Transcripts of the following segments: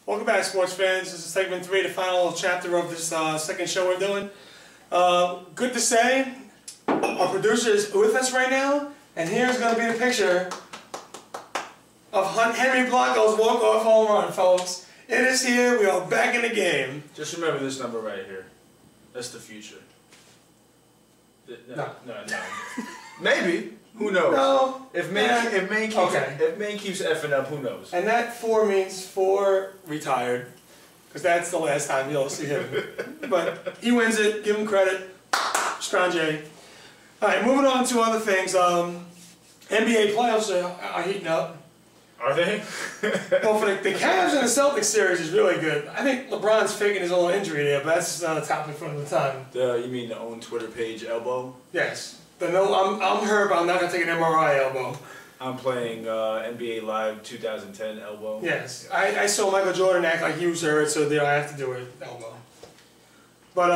Welcome back, sports fans. This is segment 3, the final chapter of this second show we're doing. Good to say, our producer is with us right now, and here's going to be the picture of Henry Blanco's walk-off home run, folks. It is here. We are back in the game. Just remember this number right here. That's the future. No. Maybe. Who knows? No. If Maine keeps effing up, who knows? And that 4 means 4 retired, because that's the last time you'll see him. But he wins it. Give him credit. Strange. All right, moving on to other things. NBA playoffs are heating up. Are they? Well, for the Cavs and the Celtics series is really good. I think LeBron's faking his little injury there, but that's not a topic for another time. You mean the own Twitter page elbow? Yes. I'm hurt, but I'm not going to take an MRI elbow. I'm playing NBA Live 2010 elbow. Yes. I saw Michael Jordan act like he was hurt, so there I have to do it, elbow. But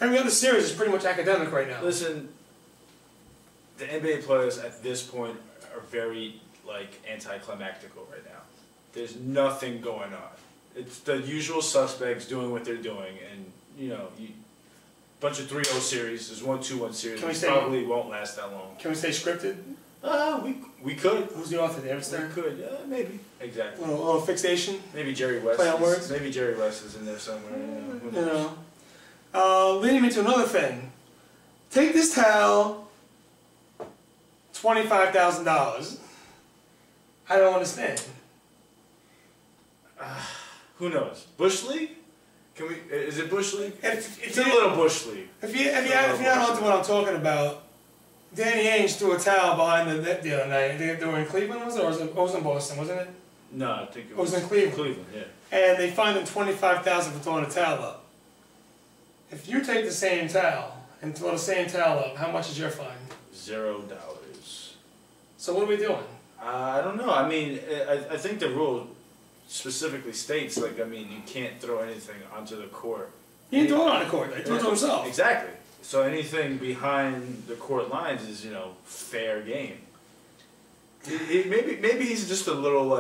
every other series is pretty much academic right now. Listen, the NBA players at this point are very anticlimactical right now. There's nothing going on. It's the usual suspects doing what they're doing, and bunch of 3-0 series. There's 1-2-1 series. Which probably won't last that long. Can we stay scripted? We could. Who's the author? David Stern? We could. Maybe. Exactly. A little fixation. Maybe Jerry West. Play on words. Maybe Jerry West is in there somewhere. Who knows? Leading me to another thing. Take this towel. $25,000. I don't understand. Who knows? Bush League? Can we? Is it Bush League? It's a little Bush League. If you're not onto what I'm talking about, Danny Ainge threw a towel behind the net the other night. They were in Cleveland, was it? Or was it in Boston, wasn't it? No, I think it was in Cleveland. Cleveland, yeah. And they fined him $25,000 for throwing a towel up. If you take the same towel and throw the same towel up, how much is your fine? $0. So what are we doing? I don't know. I mean, I think the rule specifically states, you can't throw anything onto the court. He didn't throw it on the court. He threw it to himself. Exactly. So anything behind the court lines is, fair game. Maybe he's just a little,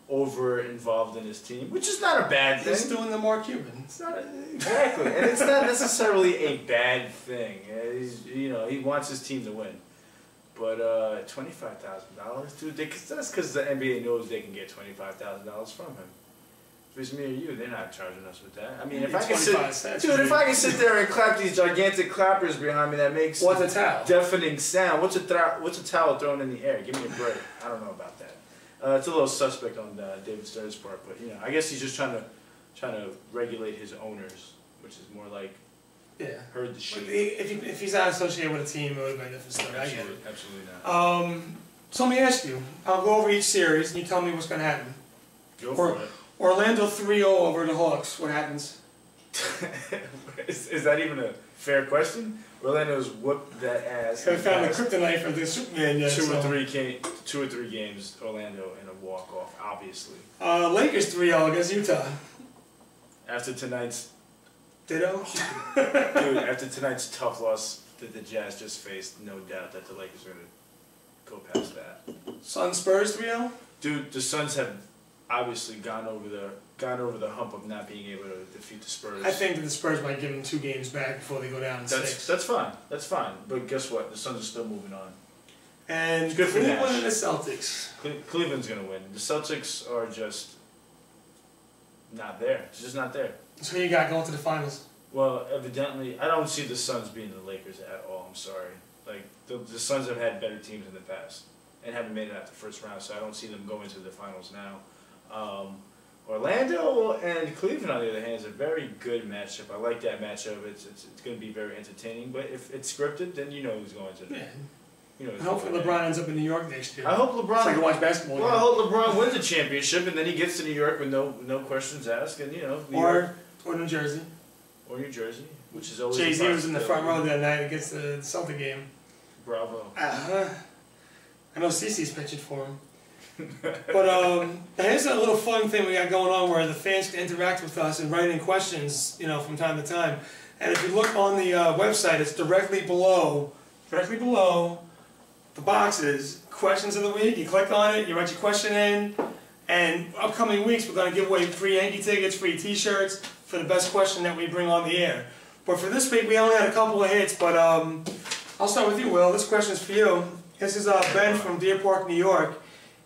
over involved in his team, which is not a bad thing. He's doing the Mark Cuban. It's not exactly, and it's not necessarily a bad thing. He wants his team to win. But $25,000, dude. That's because the NBA knows they can get $25,000 from him. If it's me or you, they're not charging us with that. I mean, if I can sit there and clap these gigantic clappers behind me that makes what's a towel? Deafening sound. What's a towel thrown in the air? Give me a break. I don't know about that. It's a little suspect on David Stern's part, but I guess he's just trying to regulate his owners, which is more like. Yeah. Heard the shit. If he's not associated with a team, it would have been a different story. I get it. Absolutely not. So let me ask you. I'll go over each series, and you tell me what's going to happen. Go for it. Orlando 3-0 over the Hawks. What happens? Is that even a fair question? Orlando's whooped that ass. They found the kryptonite for the Superman yet. Two or three games, Orlando in a walk-off, obviously. Lakers 3-0 against Utah. After tonight's... Ditto? Dude, after tonight's tough loss that the Jazz just faced, no doubt that the Lakers are going to go past that. Suns Spurs 3-0? Dude, the Suns have obviously gone over the hump of not being able to defeat the Spurs. I think that the Spurs might give them 2 games back before they go down in 6. That's fine. That's fine. But guess what? The Suns are still moving on. And Cleveland and the Celtics. Cleveland's going to win. The Celtics are just not there. It's just not there. So who you got going to the finals? Well, evidently, I don't see the Suns being the Lakers at all. I'm sorry. The Suns have had better teams in the past and haven't made it out the first round, so I don't see them going to the finals now. Orlando and Cleveland, on the other hand, is a very good matchup. I like that matchup. It's going to be very entertaining. But if it's scripted, then you know who's going to. Yeah. And hopefully LeBron ends up in New York next year. I hope LeBron. So I can watch basketball. Well, I hope LeBron wins a championship and then he gets to New York with no questions asked, and or New Jersey. Or New Jersey, which is always. Jay-Z was in the front row that night against the Celtic game. Bravo. I know CeCe's pitching for him. But here's a little fun thing we got going on where the fans can interact with us and write in questions, from time to time. And if you look on the website, it's directly below the boxes, questions of the week. You click on it, you write your question in, And upcoming weeks, we're going to give away free Yankee tickets, free T-shirts for the best question that we bring on the air. But for this week, we only had a couple of hits, but I'll start with you, Will. This question is for you. This is Ben from Deer Park, New York.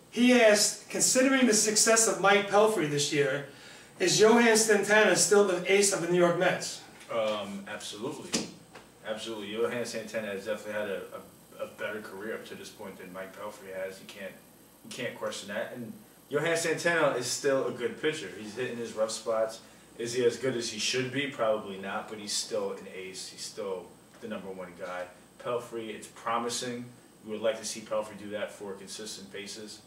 He asked, considering the success of Mike Pelfrey this year, is Johan Santana still the ace of the New York Mets? Absolutely. Absolutely. Johan Santana has definitely had a better career up to this point than Mike Pelfrey has. You can't question that. And Johan Santana is still a good pitcher. He's hitting his rough spots. Is he as good as he should be? Probably not, but he's still an ace. He's still the #1 guy. Pelfrey, it's promising. We would like to see Pelfrey do that for consistent basis,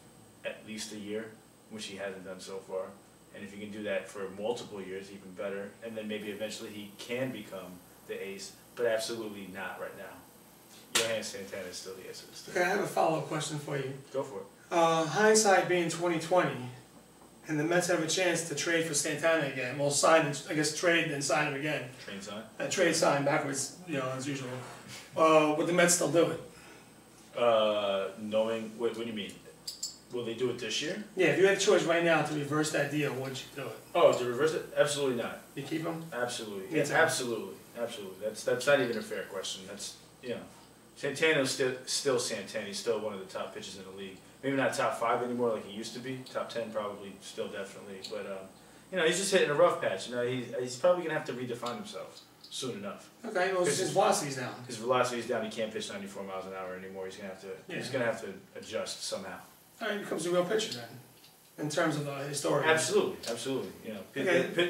at least a year, which he hasn't done so far. And if he can do that for multiple years, even better. And then maybe eventually he can become the ace, but absolutely not right now. Johan Santana is still the ace of this team. Okay, I have a follow-up question for you. Go for it. Hindsight being 2020, and the Mets have a chance to trade for Santana again. Well, sign, I guess, trade and sign him again. Trade sign? Trade sign backwards, as usual. Would the Mets still do it? What do you mean? Will they do it this year? Yeah, if you had a choice right now to reverse that deal, would you do it? Oh, to reverse it? Absolutely not. You keep him? Absolutely. Yeah, absolutely. That's not even a fair question. Santana's still Santana. He's still one of the top pitchers in the league. Maybe not top 5 anymore like he used to be. Top 10 probably, still definitely. But he's just hitting a rough patch. He's probably gonna have to redefine himself soon enough. Okay, well, his velocity's down. His velocity's down. He can't pitch 94 miles an hour anymore. He's gonna have to adjust somehow. All right, he becomes a real pitcher then, in terms of his story. Absolutely.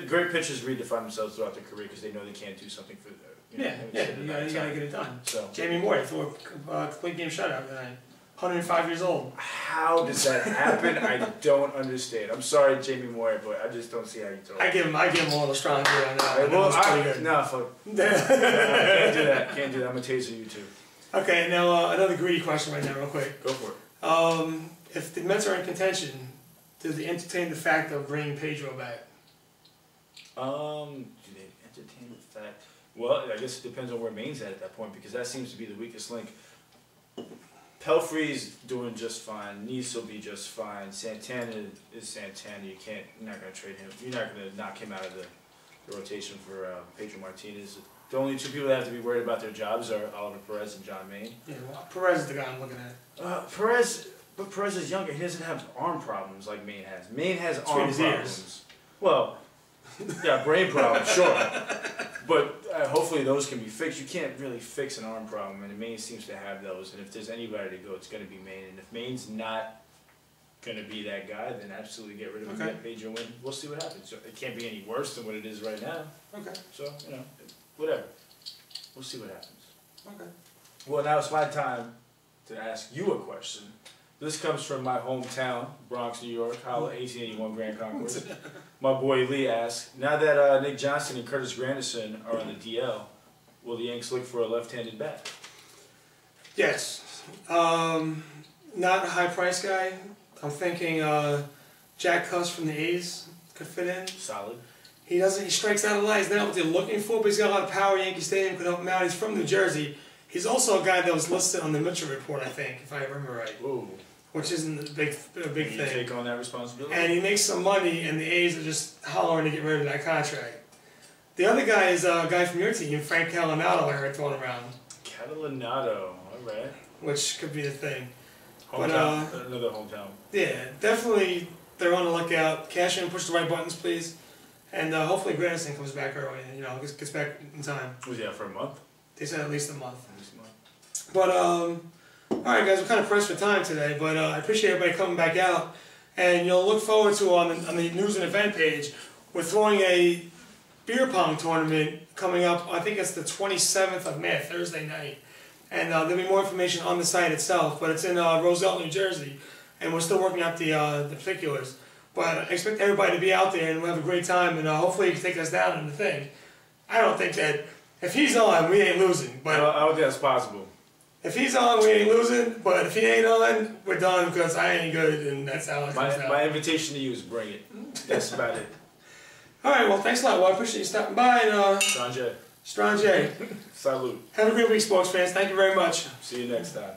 Great pitchers redefine themselves throughout their career because they know they can't do something for. You gotta get it done. So Jamie Moore threw a complete game shutout tonight. 105 years old. How does that happen? I don't understand. I'm sorry, Jamie Moore, but I just don't see how you throw it. I give him a little strong deal on that. No, fuck. Can't do that. Can't do that. I'm gonna taser you too. Okay, now another greedy question right now, real quick. Go for it. If the Mets are in contention, do they entertain the fact of bringing Pedro back? Do they entertain the fact? Well, I guess it depends on where Maine's at that point because that seems to be the weakest link. Pelfrey's doing just fine. Nice will be just fine. Santana is Santana. You're not going to trade him. You're not going to knock him out of the rotation for Pedro Martinez. The only two people that have to be worried about their jobs are Oliver Perez and John Maine. Yeah, well, Perez is the guy I'm looking at. Perez is younger. He doesn't have arm problems like Maine has. Maine has arm problems. Well, yeah, brain problems, sure. But hopefully those can be fixed. You can't really fix an arm problem, and Maine seems to have those. And if there's anybody to go, it's going to be Maine. And if Maine's not going to be that guy, then absolutely get rid of him, get Pedro in. We'll see what happens. So it can't be any worse than what it is right now. Okay. So, whatever. We'll see what happens. Okay. Well, now it's my time to ask you a question. This comes from my hometown, Bronx, New York, Holla 1881 Grand Concourse. My boy Lee asks, now that Nick Johnson and Curtis Granderson are on the DL, will the Yanks look for a left-handed bat? Yes. Not a high price guy. I'm thinking Jack Cuss from the A's could fit in. Solid. He strikes out a lot. He's not what they're looking for, but he's got a lot of power. Yankee Stadium could help him out. He's from New Jersey. He's also a guy that was listed on the Mitchell report, I think, if I remember right. Ooh. Which isn't a big thing. You take on that responsibility? And he makes some money, and the A's are just hollering to get rid of that contract. The other guy is a guy from your team, Frank Catalanato, I heard thrown around. Catalanato, all right. Which could be the thing. Hometown, another hometown. Yeah, definitely they're on the lookout. Cash in, push the right buttons, please. And hopefully Granderson comes back early, gets back in time. Was he out for a month? They said at least a month. But, alright guys, we're kind of pressed for time today, but I appreciate everybody coming back out. And you'll look forward to, on the news and event page, we're throwing a beer pong tournament coming up. I think it's the 27th of May, Thursday night. And there'll be more information on the site itself, but it's in Roselle, New Jersey. And we're still working out the particulars. But I expect everybody to be out there and we'll have a great time, and hopefully you can take us down in the thing. I don't think that, if he's on, we ain't losing. But I don't think that's possible. If he's on, we ain't losing, but if he ain't on, we're done because I ain't good, and that's how it comes out. My invitation to you is bring it. That's about it. All right, well, thanks a lot. Well, I appreciate you stopping by. And, Strange. Strange. Salute. Have a great week, sports fans. Thank you very much. See you next time.